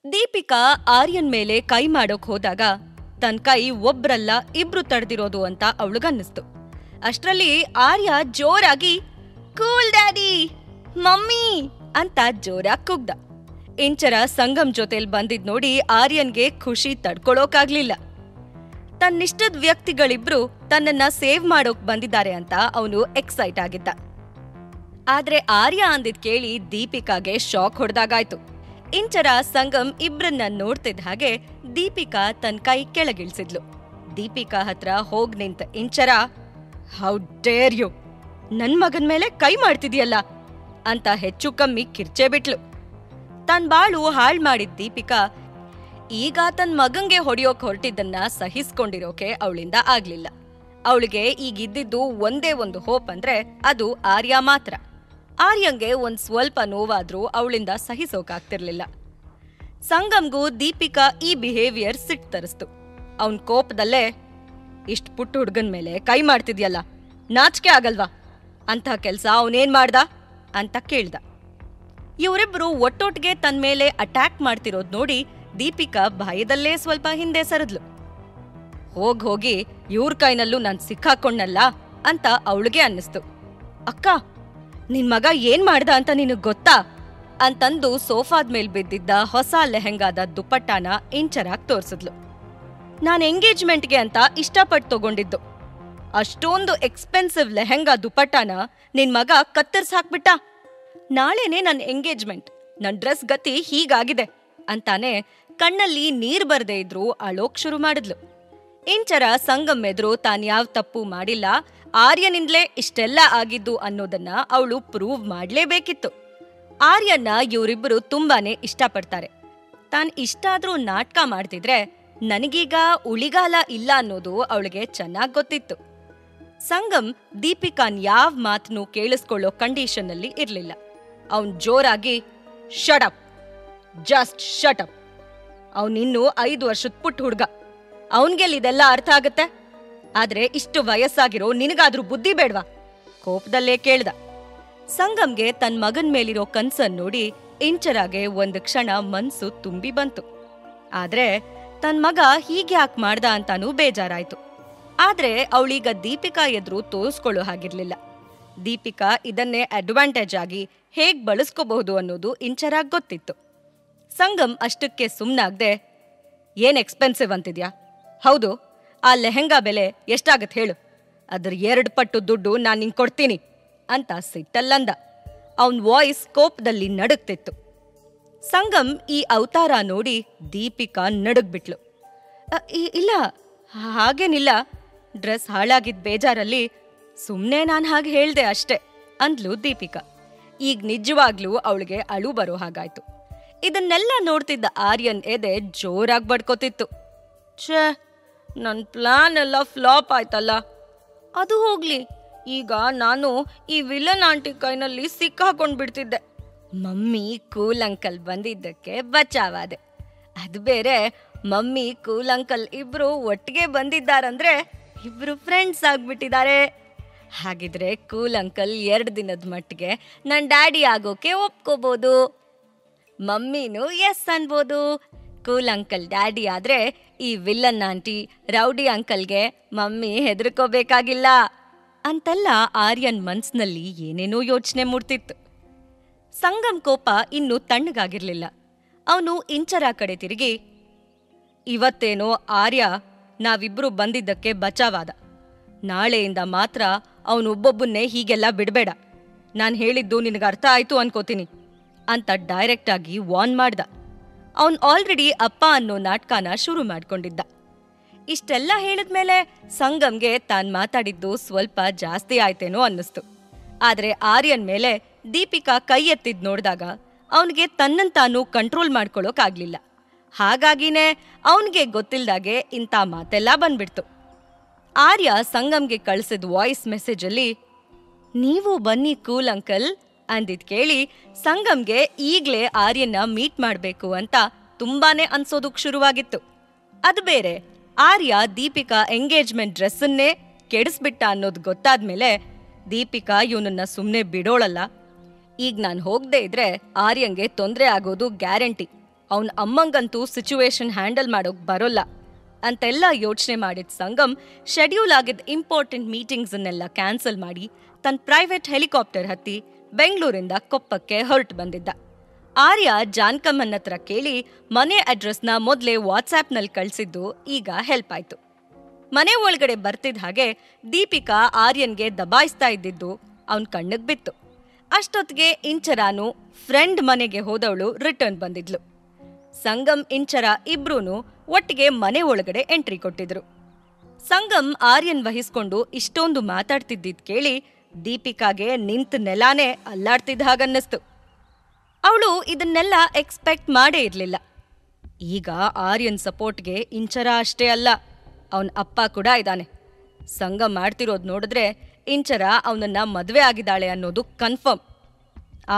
ದೀಪಿಕಾ ಆರ್ಯನ್ ಮೇಲೆ ಕೈ ಮಾಡೋಕ್ ಹೋದಾಗ ತನ್ ಕೈ ಒಬ್ರಲ್ಲ ಇಬ್ರು ತಡೆದಿರೋದು ಅಂತ ಅವಳಿಗನ್ನಿಸ್ತು. ಅಷ್ಟ್ರಲ್ಲಿ ಆರ್ಯ ಜೋರಾಗಿ ಕೂಲ್ ಡ್ಯಾಡಿ, ಮಮ್ಮಿ ಅಂತ ಜೋರಾಗಿ ಕುಗ್ದ. ಇಂಚರ ಸಂಗಮ್ ಜೊತೆಲ್ ಬಂದಿದ್ ನೋಡಿ ಆರ್ಯನ್ಗೆ ಖುಷಿ ತಡ್ಕೊಳೋಕಾಗ್ಲಿಲ್ಲ. ತನ್ನಿಷ್ಟದ ವ್ಯಕ್ತಿಗಳಿಬ್ರು ತನ್ನನ್ನ ಸೇವ್ ಮಾಡೋಕ್ ಬಂದಿದ್ದಾರೆ ಅಂತ ಅವನು ಎಕ್ಸೈಟ್ ಆಗಿದ್ದ. ಆದ್ರೆ ಆರ್ಯ ಅಂದಿದ್ ಕೇಳಿ ದೀಪಿಕಾಗೆ ಶಾಕ್ ಹೊಡೆದಾಗಾಯ್ತು. ಇಂಚರ ಸಂಗಮ್ ಇಬ್ರನ್ನ ನೋಡ್ತಿದ್ದ ಹಾಗೆ ದೀಪಿಕಾ ತನ್ ಕೈ ಕೆಳಗಿಳಿಸಿದ್ಲು. ದೀಪಿಕಾ ಹತ್ರ ಹೋಗ್ ನಿಂತ ಇಂಚರ, ಹೌ ಡೇರ್ ಯು, ನನ್ ಮಗನ್ ಮೇಲೆ ಕೈ ಮಾಡ್ತಿದ್ಯಲ್ಲ ಅಂತ ಹೆಚ್ಚು ಕಮ್ಮಿ ಕಿರ್ಚೆ ಬಿಟ್ಲು. ತನ್ ಬಾಳು ಹಾಳ್ ಮಾಡಿದ್ ದೀಪಿಕಾ ಈಗ ತನ್ ಮಗಂಗೆ ಹೊಡೆಯೋಕ್ ಹೊರಟಿದ್ದನ್ನ ಸಹಿಸ್ಕೊಂಡಿರೋಕೆ ಅವಳಿಂದ ಆಗ್ಲಿಲ್ಲ. ಅವಳಿಗೆ ಈಗಿದ್ದಿದ್ದು ಒಂದೇ ಒಂದು ಹೋಪ್ ಅಂದ್ರೆ ಅದು ಆರ್ಯ ಮಾತ್ರ. ಆರ್ಯಂಗೆ ಒಂದ್ ಸ್ವಲ್ಪ ನೋವಾದ್ರೂ ಅವಳಿಂದ ಸಹಿಸೋಕಾಗ್ತಿರ್ಲಿಲ್ಲ. ಸಂಗಮ್ಗೂ ದೀಪಿಕಾ ಈ ಬಿಹೇವಿಯರ್ ಸಿಟ್ ತರಿಸ್ತು. ಅವನ್ ಕೋಪದಲ್ಲೇ, ಇಷ್ಟ್ ಪುಟ್ಟ ಹುಡ್ಗನ್ ಮೇಲೆ ಕೈ ಮಾಡ್ತಿದ್ಯಲ್ಲ, ನಾಚಿಕೆ ಆಗಲ್ವಾ? ಅಂತ ಕೆಲ್ಸ ಅವನೇನ್ ಮಾಡ್ದ ಅಂತ ಕೇಳ್ದ. ಇವರಿಬ್ರು ಒಟ್ಟೊಟ್ಟಿಗೆ ತನ್ ಮೇಲೆ ಅಟ್ಯಾಕ್ ಮಾಡ್ತಿರೋದ್ ನೋಡಿ ದೀಪಿಕಾ ಭಯದಲ್ಲೇ ಸ್ವಲ್ಪ ಹಿಂದೆ ಸರಿದ್ಲು. ಹೋಗಿ ಇವ್ರ ಕೈನಲ್ಲೂ ನಾನ್ ಸಿಕ್ಕಾಕೊಂಡಲ್ಲ ಅಂತ ಅವಳಿಗೆ ಅನ್ನಿಸ್ತು. ಅಕ್ಕ, ನಿನ್ ಮಗ ಏನ್ ಮಾಡ್ದ ಅಂತ ನಿನಗ್ ಗೊತ್ತಾ ಅಂತಂದು ಸೋಫಾದ್ ಮೇಲ್ ಬಿದ್ದಿದ್ದ ಹೊಸ ಲೆಹೆಂಗಾದ ದುಪ್ಪಟ್ಟಾನ ಇಂಚರಾಗ್ ತೋರ್ಸಿದ್ಲು. ನಾನ್ ಎಂಗೇಜ್ಮೆಂಟ್ಗೆ ಅಂತ ಇಷ್ಟಪಟ್ಟು ತಗೊಂಡಿದ್ದು ಅಷ್ಟೊಂದು ಎಕ್ಸ್ಪೆನ್ಸಿವ್ ಲೆಹೆಂಗಾ ದುಪ್ಪಟ್ಟಾನ ನಿನ್ ಮಗ ಕತ್ತರ್ಸ್ ಹಾಕ್ಬಿಟ್ಟ. ನಾಳೆನೆ ನನ್ ಎಂಗೇಜ್ಮೆಂಟ್, ನನ್ ಡ್ರೆಸ್ ಗತಿ ಹೀಗಾಗಿದೆ ಅಂತಾನೆ ಕಣ್ಣಲ್ಲಿ ನೀರ್ ಬರ್ದೇ ಇದ್ರು ಅಳೋಕ್ ಶುರು ಮಾಡಿದ್ಲು. ಇಂಚರ ಸಂಗಮ್ ಎದುರು ತಾನ್ ಯಾವ್ ತಪ್ಪು ಮಾಡಿಲ್ಲ, ಆರ್ಯನಿಂದಲೇ ಇಷ್ಟೆಲ್ಲ ಆಗಿದ್ದು ಅನ್ನೋದನ್ನ ಅವಳು ಪ್ರೂವ್ ಮಾಡ್ಲೇಬೇಕಿತ್ತು. ಆರ್ಯನ್ನ ಇವರಿಬ್ಬರು ತುಂಬಾನೇ ಇಷ್ಟಪಡ್ತಾರೆ. ತಾನ್ ಇಷ್ಟಾದ್ರೂ ನಾಟಕ ಮಾಡ್ತಿದ್ರೆ ನನಗೀಗ ಉಳಿಗಾಲ ಇಲ್ಲ ಅನ್ನೋದು ಅವಳಿಗೆ ಚೆನ್ನಾಗ್ ಗೊತ್ತಿತ್ತು. ಸಂಗಮ್ ದೀಪಿಕಾನ್ ಯಾವ್ ಮಾತನ್ನು ಕೇಳಿಸ್ಕೊಳ್ಳೋ ಕಂಡೀಷನ್ ಅಲ್ಲಿ ಇರ್ಲಿಲ್ಲ. ಅವನ್ ಜೋರಾಗಿ, shut up, just shut up. ಅವನಿನ್ನೂ 5 ವರ್ಷದ ಪುಟ್ಟ ಹುಡ್ಗ, ಅವನ್ಗೆಲ್ ಇದೆಲ್ಲ ಅರ್ಥ ಆಗತ್ತೆ? ಆದ್ರೆ ಇಷ್ಟು ವಯಸ್ಸಾಗಿರೋ ನಿನಗಾದ್ರೂ ಬುದ್ಧಿ ಬೇಡ್ವಾ? ಕೋಪದಲ್ಲೇ ಕೇಳ್ದ. ಸಂಗಮ್ಗೆ ತನ್ ಮಗನ್ ಮೇಲಿರೋ ಕನ್ಸನ್ ನೋಡಿ ಇಂಚರಾಗೆ ಒಂದ್ ಕ್ಷಣ ಮನ್ಸು ತುಂಬಿ ಬಂತು. ಆದ್ರೆ ತನ್ ಮಗ ಹೀಗ್ಯಾಕ್ ಮಾಡ್ದ ಅಂತಾನೂ ಬೇಜಾರಾಯ್ತು. ಆದ್ರೆ ಅವಳೀಗ ದೀಪಿಕಾ ಎದುರು ತೋರಿಸ್ಕೊಳ್ಳೋ ಹಾಗಿರ್ಲಿಲ್ಲ. ದೀಪಿಕಾ ಇದನ್ನೇ ಅಡ್ವಾಂಟೇಜ್ ಆಗಿ ಹೇಗ್ ಬಳಸ್ಕೋಬಹುದು ಅನ್ನೋದು ಇಂಚರಾಗ್ ಗೊತ್ತಿತ್ತು. ಸಂಗಮ್ ಅಷ್ಟಕ್ಕೆ ಸುಮ್ನಾಗ್ದೆ, ಏನ್ ಎಕ್ಸ್ಪೆನ್ಸಿವ್ ಅಂತಿದ್ಯಾ? ಹೌದು, ಆ ಲೆಹೆಂಗಾ ಬೆಲೆ ಎಷ್ಟಾಗತ್ ಹೇಳು, ಅದ್ರ 2 ಪಟ್ಟು ದುಡ್ಡು ನಾನ್ ನಿಂಗ್ ಕೊಡ್ತೀನಿ ಅಂತ ಸಿಟ್ಟಲ್ಲಂದ. ಅವನ್ ವಾಯ್ಸ್ ಕೋಪದಲ್ಲಿ ನಡುಗ್ತಿತ್ತು. ಸಂಗಮ್ ಈ ಅವತಾರ ನೋಡಿ ದೀಪಿಕಾ ನಡುಗ್ಬಿಟ್ಲು. ಇಲ್ಲ, ಹಾಗೇನಿಲ್ಲ, ಡ್ರೆಸ್ ಹಾಳಾಗಿದ್ ಬೇಜಾರಲ್ಲಿ ಸುಮ್ನೆ ನಾನ್ ಹಾಗೆ ಹೇಳ್ದೆ ಅಷ್ಟೆ ಅಂದ್ಲು ದೀಪಿಕಾ. ಈಗ ನಿಜವಾಗ್ಲೂ ಅವಳಿಗೆ ಅಳು ಬರೋ ಹಾಗಾಯ್ತು. ಇದನ್ನೆಲ್ಲ ನೋಡ್ತಿದ್ದ ಆರ್ಯನ್ ಎದೆ ಜೋರಾಗಿ ಬಡ್ಕೋತಿತ್ತು. ಛೇ, ನನ್ ಪ್ಲಾನ್ ಎಲ್ಲ ಫ್ಲಾಪ್ ಆಯ್ತಲ್ಲ. ಅದು ಹೋಗ್ಲಿ, ಈಗ ನಾನು ಈ ವಿಲನ್ ಆಂಟಿ ಕೈನಲ್ಲಿ ಸಿಕ್ಕಾಕೊಂಡ್ಬಿಡ್ತಿದ್ದೆ. ಮಮ್ಮಿ ಕೂಲ್ ಅಂಕಲ್ ಬಂದಿದ್ದಕ್ಕೆ ಬಚಾವಾದೆ. ಅದು ಬೇರೆ, ಮಮ್ಮಿ ಕೂಲ್ ಅಂಕಲ್ ಇಬ್ರು ಒಟ್ಟಿಗೆ ಬಂದಿದ್ದಾರಂದ್ರೆ ಇಬ್ರು ಫ್ರೆಂಡ್ಸ್ ಆಗ್ಬಿಟ್ಟಿದ್ದಾರೆ. ಹಾಗಿದ್ರೆ ಕೂಲ್ ಅಂಕಲ್ 2 ದಿನದ ಮಟ್ಟಿಗೆ ನನ್ ಡ್ಯಾಡಿ ಆಗೋಕೆ ಒಪ್ಕೋಬಹುದು. ಮಮ್ಮಿನೂ ಎಸ್ ಅನ್ಬೋದು. ಕೂಲ್ ಅಂಕಲ್ ಡ್ಯಾಡಿ ಆದ್ರೆ ಈ ವಿಲ್ಲನ್ ಆಂಟಿ ರೌಡಿ ಅಂಕಲ್ಗೆ ಮಮ್ಮಿ ಹೆದರ್ಕೋಬೇಕಾಗಿಲ್ಲ ಅಂತೆಲ್ಲ ಆರ್ಯನ್ ಮನ್ಸ್ನಲ್ಲಿ ಏನೇನೋ ಯೋಚನೆ ಮೂಡ್ತಿತ್ತು. ಸಂಗಮ್ ಕೋಪ ಇನ್ನೂ ತಣ್ಣಗಾಗಿರ್ಲಿಲ್ಲ. ಅವನು ಇಂಚರ ಕಡೆ ತಿರುಗಿ, ಇವತ್ತೇನೋ ಆರ್ಯ ನಾವಿಬ್ರು ಬಂದಿದ್ದಕ್ಕೆ ಬಚಾವಾದ. ನಾಳೆಯಿಂದ ಮಾತ್ರ ಅವನೊಬ್ಬೊಬ್ಬನ್ನೇ ಹೀಗೆಲ್ಲ ಬಿಡ್ಬೇಡ. ನಾನ್ ಹೇಳಿದ್ದು ನಿನಗೆ ಅರ್ಥ ಆಯ್ತು ಅನ್ಕೋತೀನಿ ಅಂತ ಡೈರೆಕ್ಟ್ ಆಗಿ ವಾರ್ನ್ ಮಾಡ್ದ. ಅವನ್ ಆಲ್ರೆಡಿ ಅಪ್ಪ ಅನ್ನೋ ನಾಟಕನ ಶುರು ಮಾಡ್ಕೊಂಡಿದ್ದ. ಇಷ್ಟೆಲ್ಲ ಹೇಳಿದ್ಮೇಲೆ ಸಂಗಮ್ಗೆ ತಾನ್ ಮಾತಾಡಿದ್ದು ಸ್ವಲ್ಪ ಜಾಸ್ತಿ ಆಯ್ತೇನೋ ಅನ್ನಿಸ್ತು. ಆದ್ರೆ ಆರ್ಯನ್ ಮೇಲೆ ದೀಪಿಕಾ ಕೈ ಎತ್ತಿದ್ ನೋಡ್ದಾಗ ಅವನಿಗೆ ತನ್ನಂತಾನು ಕಂಟ್ರೋಲ್ ಮಾಡ್ಕೊಳ್ಳೋಕಾಗ್ಲಿಲ್ಲ. ಹಾಗಾಗಿನೇ ಅವನಿಗೆ ಗೊತ್ತಿಲ್ದಾಗೆ ಇಂಥ ಮಾತೆಲ್ಲ ಬಂದ್ಬಿಡ್ತು. ಆರ್ಯ ಸಂಗಮ್ಗೆ ಕಳಿಸಿದ ವಾಯ್ಸ್ ಮೆಸೇಜಲ್ಲಿ, ನೀವು ಬನ್ನಿ ಕೂಲ್ ಅಂಕಲ್ ಅಂದಿದ್ ಕೇಳಿ ಸಂಗಮ್ಗೆ ಈಗ್ಲೇ ಆರ್ಯನ್ನ ಮೀಟ್ ಮಾಡ್ಬೇಕು ಅಂತ ತುಂಬಾನೇ ಅನ್ಸೋದಕ್ ಶುರುವಾಗಿತ್ತು. ಅದು ಬೇರೆ, ಆರ್ಯ ದೀಪಿಕಾ ಎಂಗೇಜ್ಮೆಂಟ್ ಡ್ರೆಸ್ಸನ್ನೇ ಕೆಡಿಸ್ಬಿಟ್ಟ ಅನ್ನೋದು ಗೊತ್ತಾದ್ಮೇಲೆ ದೀಪಿಕಾ ಇವನನ್ನ ಸುಮ್ನೆ ಬಿಡೋಳಲ್ಲ. ಈಗ ನಾನ್ ಹೋಗದೆ ಇದ್ರೆ ಆರ್ಯಂಗೆ ತೊಂದ್ರೆ ಆಗೋದು ಗ್ಯಾರಂಟಿ ಅವನ ಅಮ್ಮಂಗಂತೂ ಸಿಚುವೇಶನ್ ಹ್ಯಾಂಡಲ್ ಮಾಡೋಕ್ ಬರೋಲ್ಲ ಅಂತೆಲ್ಲ ಯೋಚನೆ ಮಾಡಿದ ಸಂಗಮ್ ಶೆಡ್ಯೂಲ್ ಆಗಿದ್ದ ಇಂಪಾರ್ಟೆಂಟ್ ಮೀಟಿಂಗ್ಸನ್ನೆಲ್ಲ ಕ್ಯಾನ್ಸಲ್ ಮಾಡಿ ತನ್ನ ಪ್ರೈವೇಟ್ ಹೆಲಿಕಾಪ್ಟರ್ ಹತ್ತಿ ಬೆಂಗಳೂರಿಂದ ಕೊಪ್ಪಕ್ಕೆ ಹೊರಟು ಬಂದಿದ್ದ. ಆರ್ಯ ಜಾನ್ಕಮ್ಮನ ಹತ್ರ ಕೇಳಿ ಮನೆ ಅಡ್ರೆಸ್ನ ಮೊದಲೇ ವಾಟ್ಸ್ಆ್ಯಪ್ನಲ್ಲಿ ಕಳಿಸಿದ್ದು ಈಗ ಹೆಲ್ಪ್ ಆಯ್ತು. ಮನೆ ಒಳಗಡೆ ಬರ್ತಿದ್ದ ಹಾಗೆ ದೀಪಿಕಾ ಆರ್ಯನ್ಗೆ ದಬಾಯಿಸ್ತಾ ಇದ್ದಿದ್ದು ಅವನ್ ಕಣ್ಣಿಗೆ ಬಿತ್ತು. ಅಷ್ಟೊತ್ತಿಗೆ ಇಂಚರಾನು ಫ್ರೆಂಡ್ ಮನೆಗೆ ಹೋದವಳು ರಿಟರ್ನ್ ಬಂದಿದ್ಲು. ಸಂಗಮ್ ಇಂಚರ ಇಬ್ರೂನು ಒಟ್ಟಿಗೆ ಮನೆ ಒಳಗಡೆ ಎಂಟ್ರಿ ಕೊಟ್ಟಿದ್ರು. ಸಂಗಮ್ ಆರ್ಯನ್ ವಹಿಸ್ಕೊಂಡು ಇಷ್ಟೊಂದು ಮಾತಾಡ್ತಿದ್ದಿದ್ ಕೇಳಿ ದೀಪಿಕಾಗೆ ನಿಂತ ನೆಲಾನೇ ಅಲ್ಲಾಡ್ತಿದ್ದ ಹಾಗನ್ನಿಸ್ತು. ಅವಳು ಇದನ್ನೆಲ್ಲ ಎಕ್ಸ್ಪೆಕ್ಟ್ ಮಾಡೇ ಇರ್ಲಿಲ್ಲ. ಈಗ ಆರ್ಯನ್ ಸಪೋರ್ಟ್ಗೆ ಇಂಚರ ಅಷ್ಟೇ ಅಲ್ಲ, ಅವನ ಅಪ್ಪ ಕೂಡ ಇದ್ದಾನೆ. ಸಂಗಮ್ ಮಾಡ್ತಿರೋದು ನೋಡಿದ್ರೆ ಇಂಚರ ಅವನನ್ನ ಮದುವೆ ಆಗಿದ್ದಾಳೆ ಅನ್ನೋದು ಕನ್ಫರ್ಮ್.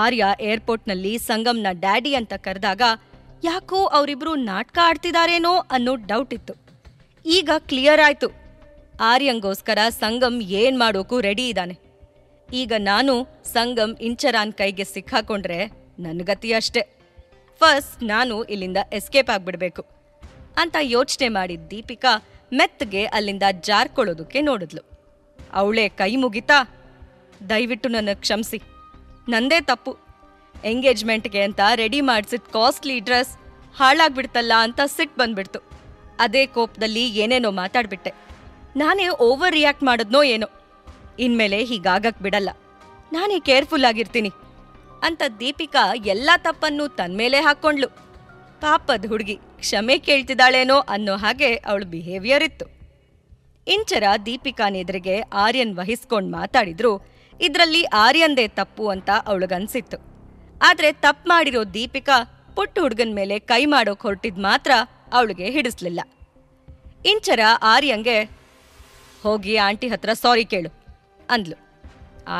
ಆರ್ಯ ಏರ್ಪೋರ್ಟ್ನಲ್ಲಿ ಸಂಗಮ್ನ ಡ್ಯಾಡಿ ಅಂತ ಕರೆದಾಗ ಯಾಕೋ ಅವರಿಬ್ರು ನಾಟಕ ಆಡ್ತಿದಾರೇನೋ ಅನ್ನೋ ಡೌಟ್ ಇತ್ತು. ಈಗ ಕ್ಲಿಯರ್ ಆಯ್ತು. ಆರ್ಯಂಗೋಸ್ಕರ ಸಂಗಮ್ ಏನ್ ಮಾಡೋಕು ರೆಡಿ ಇದ್ದಾನೆ. ಈಗ ನಾನು ಸಂಗಮ್ ಇಂಚರಾನ್ ಕೈಗೆ ಸಿಕ್ಕಾಕೊಂಡ್ರೆ ನನ್ಗತಿ ಅಷ್ಟೇ. ಫಸ್ಟ್ ನಾನು ಇಲ್ಲಿಂದ ಎಸ್ಕೇಪ್ ಆಗ್ಬಿಡ್ಬೇಕು ಅಂತ ಯೋಚನೆ ಮಾಡಿದ ದೀಪಿಕಾ ಮೆತ್ತಗೆ ಅಲ್ಲಿಂದ ಜಾರ್ಕೊಳ್ಳೋದಕ್ಕೆ ನೋಡಿದ್ಲು. ಅವಳೇ ಕೈ ಮುಗಿತಾ, ದಯವಿಟ್ಟು ನನ್ನ ಕ್ಷಮಿಸಿ, ನಂದೇ ತಪ್ಪು. ಎಂಗೇಜ್ಮೆಂಟ್ಗೆ ಅಂತ ರೆಡಿ ಮಾಡಿಸಿದ ಕಾಸ್ಟ್ಲಿ ಡ್ರೆಸ್ ಹಾಳಾಗ್ಬಿಡ್ತಲ್ಲ ಅಂತ ಸಿಟ್ಟು ಬಂದ್ಬಿಡ್ತು. ಅದೇ ಕೋಪದಲ್ಲಿ ಏನೇನೋ ಮಾತಾಡ್ಬಿಟ್ಟೆ. ನಾನೇ ಓವರ್ ರಿಯಾಕ್ಟ್ ಮಾಡಿದ್ನೋ ಏನೋ. ಇನ್ಮೇಲೆ ಹೀಗಾಗಕ್ ಬಿಡಲ್ಲ, ನಾನೇ ಕೇರ್ಫುಲ್ ಆಗಿರ್ತೀನಿ ಅಂತ ದೀಪಿಕಾ ಎಲ್ಲ ತಪ್ಪನ್ನು ತನ್ಮೇಲೆ ಹಾಕ್ಕೊಂಡ್ಲು. ಪಾಪದ ಹುಡುಗಿ ಕ್ಷಮೆ ಕೇಳ್ತಿದ್ದಾಳೇನೋ ಅನ್ನೋ ಹಾಗೆ ಅವಳು ಬಿಹೇವಿಯರ್ ಇತ್ತು. ಇಂಚರ ದೀಪಿಕಾನೆದುರಿಗೆ ಆರ್ಯನ್ ವಹಿಸ್ಕೊಂಡ್ ಮಾತಾಡಿದ್ರು ಇದ್ರಲ್ಲಿ ಆರ್ಯನ್ದೇ ತಪ್ಪು ಅಂತ ಅವಳಿಗನ್ಸಿತ್ತು. ಆದ್ರೆ ತಪ್ಪು ಮಾಡಿರೋ ದೀಪಿಕಾ ಪುಟ್ಟ ಹುಡುಗನ್ ಮೇಲೆ ಕೈ ಮಾಡೋಕ್ ಹೊರಟಿದ್ ಮಾತ್ರ ಅವಳಿಗೆ ಹಿಡಿಸ್ಲಿಲ್ಲ. ಇಂಚರ ಆರ್ಯಂಗೆ ಹೋಗಿ ಆಂಟಿ ಹತ್ರ ಸಾರಿ ಕೇಳು ಅಂದ್ಲು.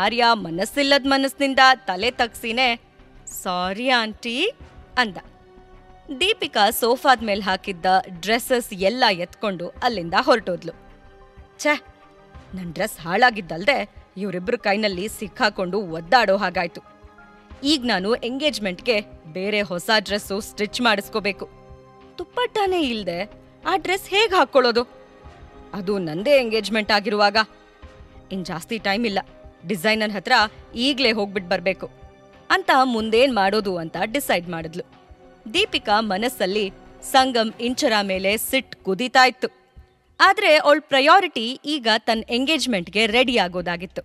ಆರ್ಯ ಮನಸ್ಸಿಲ್ಲದ ಮನಸ್ಸಿನಿಂದ ತಲೆ ತಗ್ಸಿನೇ ಸಾರಿ ಆಂಟಿ ಅಂದ. ದೀಪಿಕಾ ಸೋಫಾದ ಮೇಲೆ ಹಾಕಿದ್ದ ಡ್ರೆಸ್ಸಸ್ ಎಲ್ಲ ಎತ್ಕೊಂಡು ಅಲ್ಲಿಂದ ಹೊರಟೋದ್ಲು. ಛೇ, ನನ್ನ ಡ್ರೆಸ್ ಹಾಳಾಗಿದ್ದಲ್ದೆ ಇವರಿಬ್ರು ಕೈನಲ್ಲಿ ಸಿಕ್ಕಾಕೊಂಡು ಒದ್ದಾಡೋ ಹಾಗಾಯ್ತು. ಈಗ ನಾನು ಎಂಗೇಜ್ಮೆಂಟ್ಗೆ ಬೇರೆ ಹೊಸ ಡ್ರೆಸ್ಸು ಸ್ಟಿಚ್ ಮಾಡಿಸ್ಕೋಬೇಕು. ತುಪ್ಪಟ್ಟಾನೇ ಇಲ್ದೆ ಆ ಡ್ರೆಸ್ ಹೇಗೆ ಹಾಕ್ಕೊಳ್ಳೋದು? ಅದು ನಂದೇ ಎಂಗೇಜ್ಮೆಂಟ್ ಆಗಿರುವಾಗ. ಇನ್ ಜಾಸ್ತಿ ಟೈಮ್ ಇಲ್ಲ, ಡಿಸೈನರ್ ಹತ್ರ ಈಗ್ಲೇ ಹೋಗ್ಬಿಟ್ಟು ಬರ್ಬೇಕು ಅಂತ ಮುಂದೇನ್ ಮಾಡೋದು ಅಂತ ಡಿಸೈಡ್ ಮಾಡಿದ್ಲು. ದೀಪಿಕಾ ಮನಸ್ಸಲ್ಲಿ ಸಂಗಮ್ ಇಂಚರ ಮೇಲೆ ಸಿಟ್ ಕುದೀತಾ ಇತ್ತು. ಆದ್ರೆ ಅವಳ ಪ್ರಯಾರಿಟಿ ಈಗ ತನ್ನ ಎಂಗೇಜ್ಮೆಂಟ್ಗೆ ರೆಡಿ ಆಗೋದಾಗಿತ್ತು.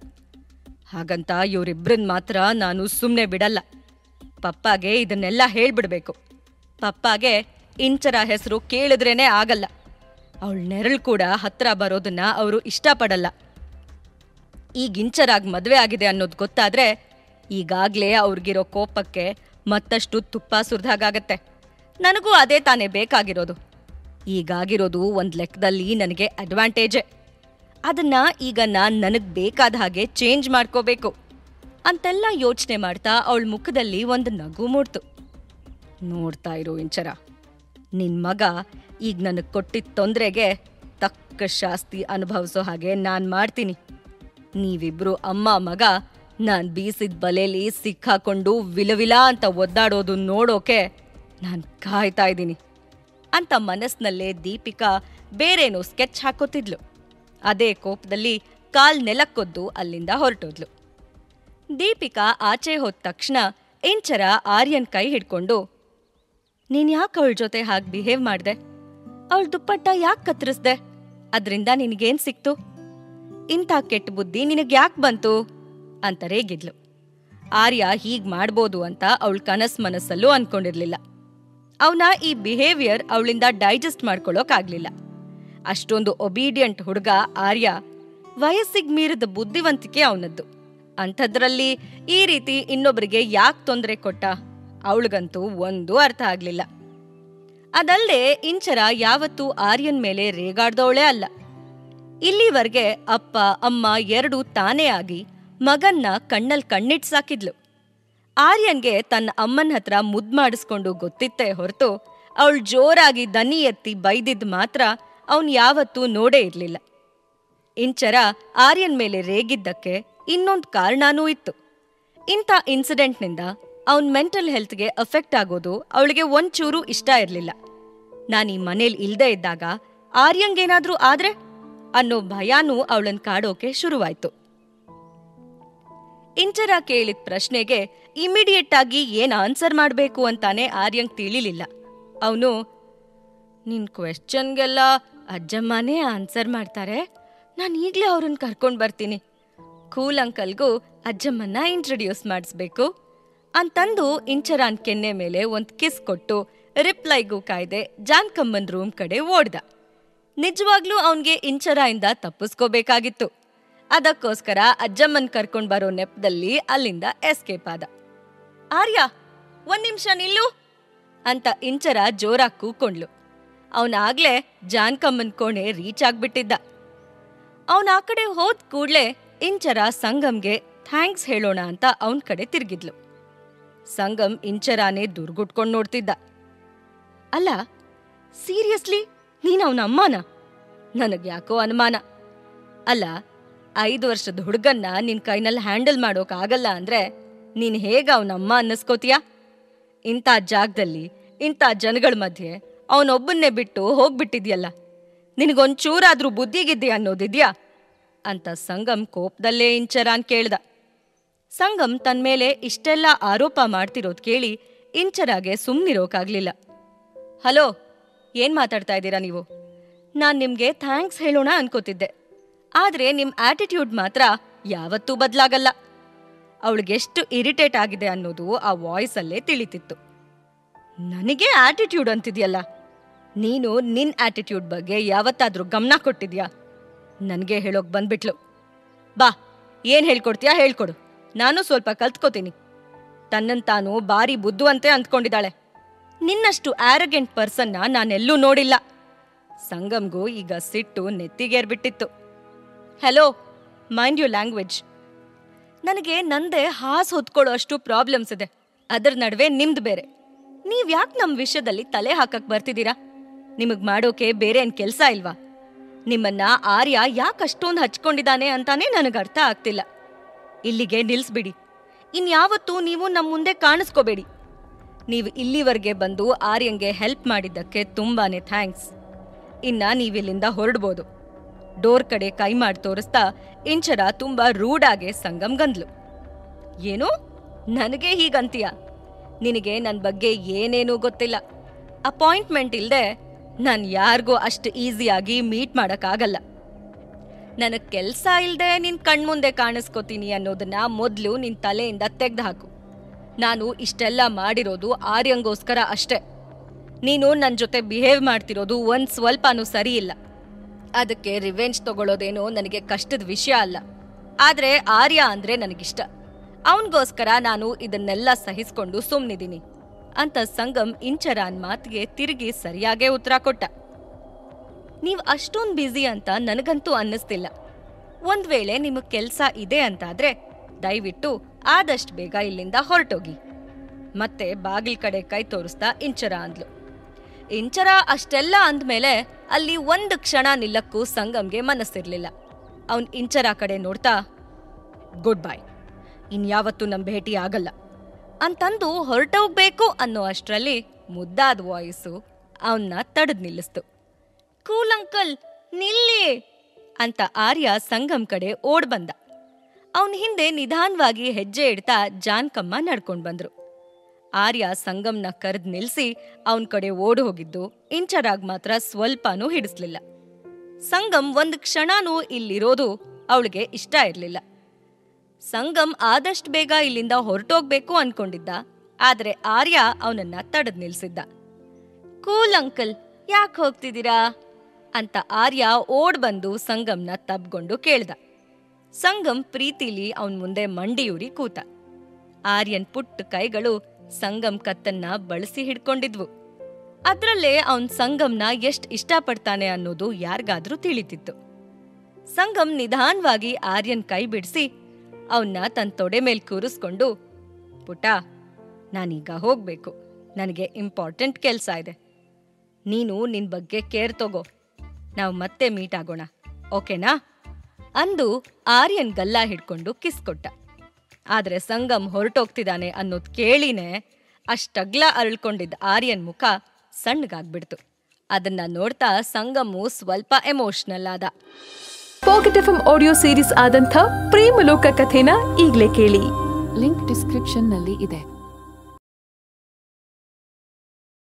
ಹಾಗಂತ ಇವರಿಬ್ರನ್ ಮಾತ್ರ ನಾನು ಸುಮ್ಮನೆ ಬಿಡಲ್ಲ. ಪಪ್ಪಾಗೆ ಇದನ್ನೆಲ್ಲ ಹೇಳ್ಬಿಡ್ಬೇಕು. ಪಪ್ಪಾಗೆ ಇಂಚರ ಹೆಸರು ಕೇಳಿದ್ರೇನೆ ಆಗಲ್ಲ. ಅವಳ ನೆರಳು ಕೂಡ ಹತ್ರ ಬರೋದನ್ನ ಅವರು ಇಷ್ಟಪಡಲ್ಲ. ಈಗ ಇಂಚರಾಗ್ ಮದ್ವೆ ಆಗಿದೆ ಅನ್ನೋದು ಗೊತ್ತಾದ್ರೆ ಈಗಾಗ್ಲೇ ಅವ್ರಿಗಿರೋ ಕೋಪಕ್ಕೆ ಮತ್ತಷ್ಟು ತುಪ್ಪ ಸುರಿದಾಗತ್ತೆ. ನನಗೂ ಅದೇ ತಾನೇ ಬೇಕಾಗಿರೋದು. ಈಗಾಗಿರೋದು ಒಂದ್ ಲೆಕ್ಕದಲ್ಲಿ ನನಗೆ ಅಡ್ವಾಂಟೇಜೇ. ಅದನ್ನ ಈಗ ನನಗ್ ಬೇಕಾದ ಹಾಗೆ ಚೇಂಜ್ ಮಾಡ್ಕೋಬೇಕು ಅಂತೆಲ್ಲ ಯೋಚನೆ ಮಾಡ್ತಾ ಅವಳ ಮುಖದಲ್ಲಿ ಒಂದು ನಗು ಮೂಡ್ತು. ನೋಡ್ತಾ ಇರೋ ಇಂಚರ, ನಿನ್ ಮಗ ಈಗ ನನಗ್ ಕೊಟ್ಟಿದ್ದ ತೊಂದರೆಗೆ ತಕ್ಕ ಶಾಸ್ತಿ ಅನುಭವಿಸೋ ಹಾಗೆ ನಾನ್ ಮಾಡ್ತೀನಿ. ನೀವಿಬ್ರು ಅಮ್ಮ ಮಗ ನಾನ್ ಬೀಸಿದ ಬಲೆಯಲ್ಲಿ ಸಿಕ್ಕಾಕೊಂಡು ವಿಲವಿಲ ಅಂತ ಒದ್ದಾಡೋದು ನೋಡೋಕೆ ನಾನ್ ಕಾಯ್ತಾ ಇದ್ದೀನಿ ಅಂತ ಮನಸ್ನಲ್ಲೇ ದೀಪಿಕಾ ಬೇರೇನೋ ಸ್ಕೆಚ್ ಹಾಕೋತಿದ್ಲು. ಅದೇ ಕೋಪದಲ್ಲಿ ಕಾಲ್ ನೆಲಕ್ಕೊದ್ದು ಅಲ್ಲಿಂದ ಹೊರಟೋದ್ಲು. ದೀಪಿಕಾ ಆಚೆ ಹೋದ ತಕ್ಷಣ ಇಂಚರ ಆರ್ಯನ್ ಕೈ ಹಿಡ್ಕೊಂಡು, ನೀನ್ ಯಾಕೆ ಅವಳ ಜೊತೆ ಹಾಗೆ ಬಿಹೇವ್ ಮಾಡ್ದೆ? ಅವಳ ದುಪ್ಪಟ್ಟ ಯಾಕೆ ಕತ್ತರಿಸ್ದೆ? ಅದ್ರಿಂದ ನಿನಗೇನ್ ಸಿಕ್ತು? ಇಂಥ ಕೆಟ್ಟ ಬುದ್ಧಿ ನಿನಗ್ ಯಾಕೆ ಬಂತು ಅಂತ ರೇಗಿದ್ಲು. ಆರ್ಯ ಹೀಗ್ ಮಾಡ್ಬೋದು ಅಂತ ಅವಳ ಮನಸ್ಸಲ್ಲೂ ಅನ್ಕೊಂಡಿರ್ಲಿಲ್ಲ. ಅವನ ಈ ಬಿಹೇವಿಯರ್ ಅವಳಿಂದ ಡೈಜೆಸ್ಟ್ ಮಾಡ್ಕೊಳ್ಳೋಕಾಗ್ಲಿಲ್ಲ. ಅಷ್ಟೊಂದು ಒಬೀಡಿಯಂಟ್ ಹುಡುಗ ಆರ್ಯ, ವಯಸ್ಸಿಗೆ ಮೀರಿದ ಬುದ್ಧಿವಂತಿಕೆ ಅವನದ್ದು. ಅಂಥದ್ರಲ್ಲಿ ಈ ರೀತಿ ಇನ್ನೊಬ್ಬರಿಗೆ ಯಾಕೆ ತೊಂದರೆ ಕೊಟ್ಟ? ಅವಳಿಗಂತೂ ಒಂದೂ ಅರ್ಥ ಆಗ್ಲಿಲ್ಲ. ಅದಲ್ಲದೆ ಇಂಚರ ಯಾವತ್ತೂ ಆರ್ಯನ್ ಮೇಲೆ ರೇಗಾಡ್ದವಳೇ ಅಲ್ಲ. ಇಲ್ಲಿವರೆಗೆ ಅಪ್ಪ ಅಮ್ಮ ಎರಡೂ ತಾನೇ ಆಗಿ ಮಗನ್ನ ಕಣ್ಣಲ್ಲಿ ಕಣ್ಣಿಟ್ಸಾಕಿದ್ಲು. ಆರ್ಯನ್ಗೆ ತನ್ನ ಅಮ್ಮನ ಹತ್ರ ಮುದ್ದು ಮಾಡಿಸ್ಕೊಂಡು ಗೊತ್ತಿತ್ತೇ ಹೊರತು ಅವಳು ಜೋರಾಗಿ ದನಿ ಎತ್ತಿ ಬೈದಿದ್ದು ಮಾತ್ರ ಅವನ್ ಯಾವತ್ತೂ ನೋಡೇ ಇರ್ಲಿಲ್ಲ. ಇಂಚರ ಆರ್ಯನ್ ಮೇಲೆ ರೇಗಿದ್ದಕ್ಕೆ ಇನ್ನೊಂದು ಕಾರಣನೂ ಇತ್ತು. ಇಂಥ ಇನ್ಸಿಡೆಂಟ್ನಿಂದ ಅವನ್ ಮೆಂಟಲ್ ಹೆಲ್ತ್ಗೆ ಅಫೆಕ್ಟ್ ಆಗೋದು ಅವಳಿಗೆ ಒಂಚೂರು ಇಷ್ಟ ಇರ್ಲಿಲ್ಲ. ನಾನೀ ಮನೇಲಿ ಇಲ್ದೇ ಇದ್ದಾಗ ಆರ್ಯಂಗೇನಾದ್ರೂ ಆದ್ರೆ ಅನ್ನೋ ಭಯಾನೂ ಅವಳನ್ ಕಾಡೋಕೆ ಶುರುವಾಯ್ತು. ಇಂಚರ ಕೇಳಿದ ಪ್ರಶ್ನೆಗೆ ಇಮಿಡಿಯೇಟ್ ಆಗಿ ಏನ್ ಆನ್ಸರ್ ಮಾಡ್ಬೇಕು ಅಂತಾನೆ ಆರ್ಯಂಗ್ ತಿಳಿಲಿಲ್ಲ. ಅವನು, ನಿನ್ ಕ್ವೆಶ್ಚನ್ಗೆಲ್ಲ ಅಜ್ಜಮ್ಮನೇ ಆನ್ಸರ್ ಮಾಡ್ತಾರೆ, ನಾನು ಈಗ್ಲೇ ಅವ್ರನ್ನ ಕರ್ಕೊಂಡ್ ಬರ್ತೀನಿ. ಕೂಲ್ ಅಂಕಲ್ಗೂ ಅಜ್ಜಮ್ಮನ್ನ ಇಂಟ್ರೊಡ್ಯೂಸ್ ಮಾಡಿಸ್ಬೇಕು ಅಂತಂದು ಇಂಚರಾನ್ ಕೆನ್ನೆ ಮೇಲೆ ಒಂದ್ ಕಿಸ್ ಕೊಟ್ಟು ರಿಪ್ಲೈಗೂ ಕಾಯ್ದೆ ಜಾನ್ಕಮ್ಮನ್ ರೂಮ್ ಕಡೆ ಓಡ್ದ. ನಿಜವಾಗ್ಲೂ ಅವನ್ಗೆ ಇಂಚರಾಯಿಂದ ತಪ್ಪಿಸ್ಕೋಬೇಕಾಗಿತ್ತು. ಅದಕ್ಕೋಸ್ಕರ ಅಜ್ಜಮ್ಮನ್ ಕರ್ಕೊಂಡ್ ಬರೋ ನೆಪದಲ್ಲಿ ಅಲ್ಲಿಂದ ಎಸ್ಕೇಪ್ ಆದ. ಆರ್ಯ, ಒಂದ್ ನಿಮಿಷ ನಿಲ್ಲು ಅಂತ ಇಂಚರ ಜೋರಾಗಿ ಕೂಕೊಂಡ್ಲು. ಅವನಾಗ್ಲೇ ಜಾನ್ಕಮ್ಮನ್ ಕೋಣೆ ರೀಚ್ ಆಗ್ಬಿಟ್ಟಿದ್ದ. ಅವನ ಆ ಕಡೆ ಹೋದ್ ಕೂಡ್ಲೆ ಇಂಚರ ಸಂಗಮ್ಗೆ ಥ್ಯಾಂಕ್ಸ್ ಹೇಳೋಣ ಅಂತ ಅವನ್ ಕಡೆ ತಿರ್ಗಿದ್ಲು. ಸಂಗಮ್ ಇಂಚರಾನೇ ದುರ್ಗುಟ್ಕೊಂಡ್ ನೋಡ್ತಿದ್ದ. ಅಲ್ಲ, ಸೀರಿಯಸ್ಲಿ ನೀನ್ ಅವನ ಅಮ್ಮನ? ನನಗ್ಯಾಕೋ ಅನುಮಾನ. ಅಲ್ಲ, 5 ವರ್ಷದ ಹುಡುಗನ್ನ ನಿನ್ ಕೈನಲ್ಲಿ ಹ್ಯಾಂಡಲ್ ಮಾಡೋಕ್ ಆಗಲ್ಲ ಅಂದ್ರೆ ನೀನ್ ಹೇಗ ಅವನಮ್ಮ ಅನ್ನಿಸ್ಕೋತೀಯ? ಇಂಥ ಜಾಗದಲ್ಲಿ ಇಂಥ ಜನಗಳ ಮಧ್ಯೆ ಅವನೊಬ್ಬನ್ನೇ ಬಿಟ್ಟು ಹೋಗ್ಬಿಟ್ಟಿದ್ಯಲ್ಲ, ನಿನಗೊಂಚೂರಾದ್ರೂ ಬುದ್ಧಿಗಿದ್ಯಾ ಅನ್ನೋದಿದ್ಯಾ ಅಂತ ಸಂಗಮ್ ಕೋಪದಲ್ಲೇ ಇಂಚರಾನ್ ಕೇಳ್ದ. ಸಂಗಮ್ ತನ್ಮೇಲೆ ಇಷ್ಟೆಲ್ಲ ಆರೋಪ ಮಾಡ್ತಿರೋದ್ ಕೇಳಿ ಇಂಚರಾಗೆ ಸುಮ್ನಿರೋಕಾಗ್ಲಿಲ್ಲ. ಹಲೋ, ಏನ್ ಮಾತಾಡ್ತಾ ಇದ್ದೀರಾ ನೀವು? ನಾನ್ ನಿಮ್ಗೆ ಥ್ಯಾಂಕ್ಸ್ ಹೇಳೋಣ ಅನ್ಕೋತಿದ್ದೆ, ಆದ್ರೆ ನಿಮ್ ಆಟಿಟ್ಯೂಡ್ ಮಾತ್ರ ಯಾವತ್ತೂ ಬದ್ಲಾಗಲ್ಲ. ಅವಳಿಗೆಷ್ಟು ಇರಿಟೇಟ್ ಆಗಿದೆ ಅನ್ನೋದು ಆ ವಾಯ್ಸಲ್ಲೇ ತಿಳಿತಿತ್ತು. ನನಗೆ ಆಟಿಟ್ಯೂಡ್ ಅಂತಿದ್ಯಲ್ಲ, ನೀನು ನಿನ್ ಆಟಿಟ್ಯೂಡ್ ಬಗ್ಗೆ ಯಾವತ್ತಾದ್ರೂ ಗಮನ ಕೊಟ್ಟಿದ್ಯಾ? ನನ್ಗೆ ಹೇಳೋಕ್ ಬಂದ್ಬಿಟ್ಲು. ಬಾ, ಏನ್ ಹೇಳ್ಕೊಡ್ತೀಯಾ ಹೇಳ್ಕೊಡು, ನಾನು ಸ್ವಲ್ಪ ಕಲ್ತ್ಕೋತೀನಿ. ತನ್ನಂತಾನು ಬಾರಿ ಬುದ್ಧುವಂತೆ ಅಂದ್ಕೊಂಡಿದ್ದಾಳೆ. ನಿನ್ನಷ್ಟು ಆರಗೆಂಟ್ ಪರ್ಸನ್ನ ನಾನೆಲ್ಲೂ ನೋಡಿಲ್ಲ. ಸಂಗಮ್ಗೂ ಈಗ ಸಿಟ್ಟು ನೆತ್ತಿಗೇರ್ಬಿಟ್ಟಿತ್ತು. Hello, mind you language. ನನಗೆ ನಂದೇ ಹಾಸ್ ಹೊತ್ಕೊಳ್ಳೋ ಅಷ್ಟು ಪ್ರಾಬ್ಲಮ್ಸ್ ಇದೆ, ಅದರ ನಡುವೆ ನಿಮ್ದು ಬೇರೆ. ನೀವ್ಯಾಕೆ ನಮ್ಮ ವಿಷಯದಲ್ಲಿ ತಲೆ ಹಾಕಕ್ ಬರ್ತಿದ್ದೀರಾ? ನಿಮಗ್ ಮಾಡೋಕೆ ಬೇರೆ ಏನ್ ಕೆಲ್ಸ ಇಲ್ವಾ? ನಿಮ್ಮನ್ನ ಆರ್ಯ ಯಾಕಷ್ಟೊಂದು ಹಚ್ಕೊಂಡಿದ್ದಾನೆ ಅಂತಾನೆ ನನಗೆ ಅರ್ಥ ಆಗ್ತಿಲ್ಲ. ಇಲ್ಲಿಗೆ ನಿಲ್ಸ್ಬಿಡಿ. ಇನ್ಯಾವತ್ತೂ ನೀವು ನಮ್ಮ ಮುಂದೆ ಕಾಣಿಸ್ಕೋಬೇಡಿ. ನೀವು ಇಲ್ಲಿವರೆಗೆ ಬಂದು ಆರ್ಯಂಗೆ ಹೆಲ್ಪ್ ಮಾಡಿದ್ದಕ್ಕೆ ತುಂಬಾನೇ ಥ್ಯಾಂಕ್ಸ್. ಇನ್ನ ನೀವಿಲ್ಲಿಂದ ಹೊರಡ್ಬೋದು. ಡೋರ್ ಕಡೆ ಕೈ ಮಾಡಿ ತೋರಿಸ್ತಾ ಇಂಚರ ತುಂಬಾ ರೂಡಾಗೆ ಸಂಗಮ್ ಗಂದ್ಲು. ಏನು, ನನಗೆ ಹೀಗಂತೀಯ? ನಿನಗೆ ನನ್ ಬಗ್ಗೆ ಏನೇನೂ ಗೊತ್ತಿಲ್ಲ. ಅಪಾಯಿಂಟ್ಮೆಂಟ್ ಇಲ್ದೆ ನಾನ್ ಯಾರಿಗೂ ಅಷ್ಟು ಈಸಿಯಾಗಿ ಮೀಟ್ ಮಾಡಕ್ಕಾಗಲ್ಲ. ನನಗ್ ಕೆಲ್ಸ ಇಲ್ದೆ ನಿನ್ ಕಣ್ಮುಂದೆ ಕಾಣಿಸ್ಕೋತೀನಿ ಅನ್ನೋದನ್ನ ಮೊದ್ಲು ನಿನ್ ತಲೆಯಿಂದ ತೆಗ್ದು ಹಾಕು. ನಾನು ಇಷ್ಟೆಲ್ಲ ಮಾಡಿರೋದು ಆರ್ಯಂಗೋಸ್ಕರ ಅಷ್ಟೇ. ನೀನು ನನ್ ಜೊತೆ ಬಿಹೇವ್ ಮಾಡ್ತಿರೋದು ಒಂದ್ ಸ್ವಲ್ಪನೂ ಸರಿ ಇಲ್ಲ. ಅದಕ್ಕೆ ರಿವೆಂಜ್ ತಗೊಳ್ಳೋದೇನೋ ನನಗೆ ಕಷ್ಟದ ವಿಷಯ ಅಲ್ಲ. ಆದ್ರೆ ಆರ್ಯ ಅಂದ್ರೆ ನನಗಿಷ್ಟ. ಅವನ್ಗೋಸ್ಕರ ನಾನು ಇದನ್ನೆಲ್ಲ ಸಹಿಸ್ಕೊಂಡು ಸುಮ್ನಿದ್ದೀನಿ ಅಂತ ಸಂಗಮ್ ಇಂಚರಾನ್ ಮಾತಿಗೆ ತಿರುಗಿ ಸರಿಯಾಗೇ ಉತ್ತರ ಕೊಟ್ಟ. ನೀವ್ ಅಷ್ಟೊಂದ್ ಬ್ಯುಸಿ ಅಂತ ನನಗಂತೂ ಅನ್ನಿಸ್ತಿಲ್ಲ. ಒಂದ್ ವೇಳೆ ನಿಮಗ್ ಕೆಲ್ಸ ಇದೆ ಅಂತಾದ್ರೆ ದಯವಿಟ್ಟು ಆದಷ್ಟು ಬೇಗ ಇಲ್ಲಿಂದ ಹೊರಟೋಗಿ ಮತ್ತೆ ಬಾಗಿಲ್ ಕಡೆ ಕೈ ತೋರಿಸ್ತಾ ಇಂಚರ ಅಂದ್ಲು. ಇಂಚರ ಅಷ್ಟೆಲ್ಲ ಅಂದ್ಮೇಲೆ ಅಲ್ಲಿ ಒಂದು ಕ್ಷಣ ನಿಲ್ಲಕ್ಕೂ ಸಂಗಮ್ಗೆ ಮನಸ್ಸಿರ್ಲಿಲ್ಲ. ಅವನ್ ಇಂಚರ ಕಡೆ ನೋಡ್ತಾ, ಗುಡ್ ಬೈ, ಇನ್ಯಾವತ್ತೂ ನಮ್ ಭೇಟಿ ಆಗಲ್ಲ ಅಂತಂದು ಹೊರಟೋಗ್ಬೇಕು ಅನ್ನೋ ಅಷ್ಟ್ರಲ್ಲಿ ಮುದ್ದಾದ ವಾಯ್ಸು ಅವನ್ನ ತಡೆದ್ ನಿಲ್ಲಿಸ್ತು. ಕೂಲ್ ಅಂಕಲ್, ನಿಲ್ಲಿ ಅಂತ ಆರ್ಯ ಸಂಗಮ್ ಕಡೆ ಓಡ್ ಬಂದ. ಅವನ್ ಹಿಂದೆ ನಿಧಾನವಾಗಿ ಹೆಜ್ಜೆ ಇಡ್ತಾ ಜಾನ್ಕಮ್ಮ ನಡ್ಕೊಂಡ್ ಬಂದ್ರು. ಆರ್ಯ ಸಂಗಮ್ನ ಕರೆದ್ ನಿಲ್ಸಿ ಅವನ್ ಕಡೆ ಓಡ್ ಹೋಗಿದ್ದು ಇಂಚರಾಗ್ ಮಾತ್ರ ಸ್ವಲ್ಪನೂ ಹಿಡಿಸ್ಲಿಲ್ಲ. ಸಂಗಮ್ ಒಂದ್ ಕ್ಷಣನೂ ಇಲ್ಲಿರೋದು ಅವಳಿಗೆ ಇಷ್ಟ ಇರ್ಲಿಲ್ಲ. ಸಂಗಮ್ ಆದಷ್ಟು ಬೇಗ ಇಲ್ಲಿಂದ ಹೊರಟೋಗ್ಬೇಕು ಅನ್ಕೊಂಡಿದ್ದ, ಆದ್ರೆ ಆರ್ಯ ಅವನನ್ನ ತಡೆದ್ ನಿಲ್ಸಿದ್ದ. ಕೂಲ್ ಅಂಕಲ್, ಯಾಕೆ ಹೋಗ್ತಿದ್ದೀರಾ ಅಂತ ಆರ್ಯ ಓಡ್ ಬಂದು ಸಂಗಮ್ನ ತಬ್ಕೊಂಡು ಕೇಳ್ದ. ಸಂಗಮ್ ಪ್ರೀತಿಲಿ ಅವನ್ ಮುಂದೆ ಮಂಡಿಯೂರಿ ಕೂತ. ಆರ್ಯನ್ ಪುಟ್ಟ ಕೈಗಳು ಸಂಗಮ್ ಕತ್ತನ್ನ ಬಳಸಿ ಹಿಡ್ಕೊಂಡಿದ್ವು. ಅದ್ರಲ್ಲೇ ಅವನ್ ಸಂಗಮ್ನ ಎಷ್ಟ್ ಇಷ್ಟಪಡ್ತಾನೆ ಅನ್ನೋದು ಯಾರಿಗಾದ್ರೂ ತಿಳಿತಿತ್ತು. ಸಂಗಮ್ ನಿಧಾನವಾಗಿ ಆರ್ಯನ್ ಕೈ ಬಿಡಿಸಿ ಅವನ್ನ ತನ್ನ ತೊಡೆ ಮೇಲ್ ಕೂರಿಸ್ಕೊಂಡು, ಪುಟ, ನಾನೀಗ ಹೋಗ್ಬೇಕು, ನನಗೆ ಇಂಪಾರ್ಟೆಂಟ್ ಕೆಲ್ಸ ಇದೆ. ನೀನು ನಿನ್ ಬಗ್ಗೆ ಕೇರ್ ತಗೋ, ನಾವು ಮತ್ತೆ ಮೀಟ್ ಆಗೋಣ, ಓಕೆನಾ ಅಂದು ಆರ್ಯನ್ ಗಲ್ಲ ಹಿಡ್ಕೊಂಡು ಕಿಸ್ ಕೊಟ್ಟ. ಆದ್ರೆ ಸಂಗಮ್ ಹೊರಟೋಗ್ತಿದ್ದಾನೆ ಅನ್ನೋದ್ ಕೇಳಿನೇ ಅಷ್ಟಗ್ಲ ಅರಳ್ಕೊಂಡಿದ್ದ ಆರ್ಯನ್ ಮುಖ ಸಣ್ಣಗಾಗ್ಬಿಡ್ತು. ಅದನ್ನ ನೋಡ್ತಾ ಸಂಗಮು ಸ್ವಲ್ಪ ಎಮೋಷನಲ್ ಆದ. ಪಾಕೆಟ್ ಎಫ್ಎಂ ಆಡಿಯೋ ಸೀರೀಸ್ ಆದಂಥ ಪ್ರೇಮಲೋಕ ಕಥೆನ ಈಗ್ಲೇ ಕೇಳಿ. ಲಿಂಕ್ ಡಿಸ್ಕ್ರಿಪ್ಷನ್ ನಲ್ಲಿ ಇದೆ.